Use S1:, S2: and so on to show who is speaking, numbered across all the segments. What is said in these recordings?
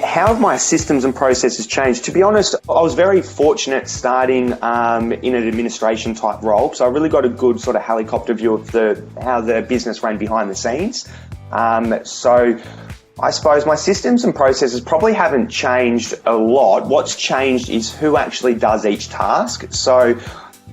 S1: how have my systems and processes changed? To be honest, I was very fortunate starting in an administration type role. So I really got a good sort of helicopter view of how the business ran behind the scenes. So I suppose my systems and processes probably haven't changed a lot. What's changed is who actually does each task. So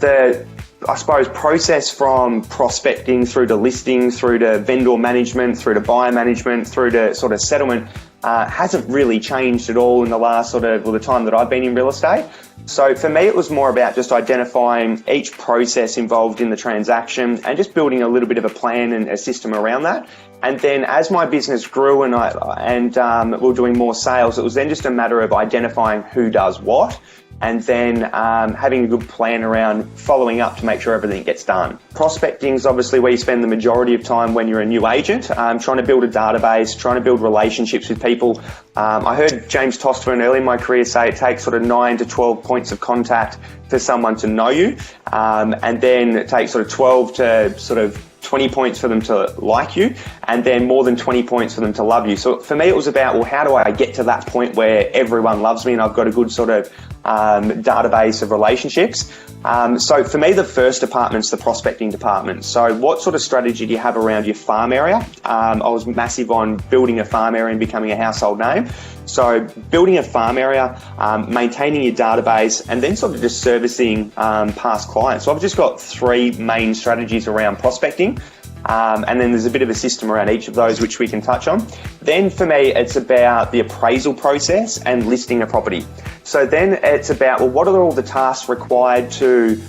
S1: I suppose process from prospecting through to listing, through to vendor management, through to buyer management, through to sort of settlement hasn't really changed at all in the last the time that I've been in real estate. So for me, it was more about just identifying each process involved in the transaction and just building a little bit of a plan and a system around that. And then as my business grew and we were doing more sales, it was then just a matter of identifying who does what, and then having a good plan around following up to make sure everything gets done. Prospecting is obviously where you spend the majority of time when you're a new agent, trying to build a database, trying to build relationships with people. I heard James Tostman early in my career say it takes sort of 9 to 12 points of contact for someone to know you, and then it takes sort of 12 to sort of 20 points for them to like you, and then more than 20 points for them to love you. So for me, it was about, well, how do I get to that point where everyone loves me and I've got a good sort of database of relationships? So for me, the first department's the prospecting department. So what sort of strategy do you have around your farm area? I was massive on building a farm area and becoming a household name. So building a farm area, maintaining your database, and then sort of just servicing past clients. So I've just got 3 main strategies around prospecting. And then there's a bit of a system around each of those which we can touch on. Then for me, it's about the appraisal process and listing a property. So then it's about, well, what are all the tasks required to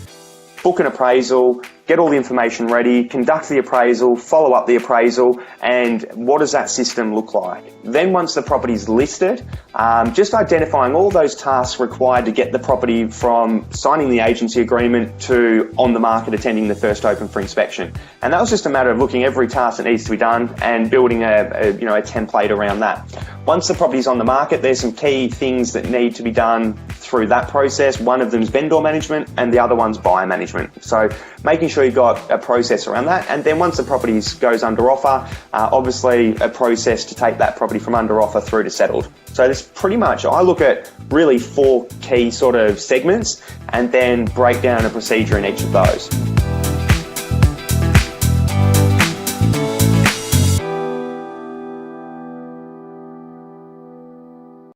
S1: book an appraisal, get all the information ready, conduct the appraisal, follow up the appraisal, and what does that system look like? Then once the property's listed, just identifying all those tasks required to get the property from signing the agency agreement to on the market attending the first open for inspection. And that was just a matter of looking at every task that needs to be done and building a template around that. Once the property's on the market, there's some key things that need to be done through that process. One of them is vendor management and the other one's buyer management. So making sure you've got a process around that. And then once the property goes under offer, obviously a process to take that property from under offer through to settled. So there's pretty much, I look at really 4 key sort of segments and then break down a procedure in each of those.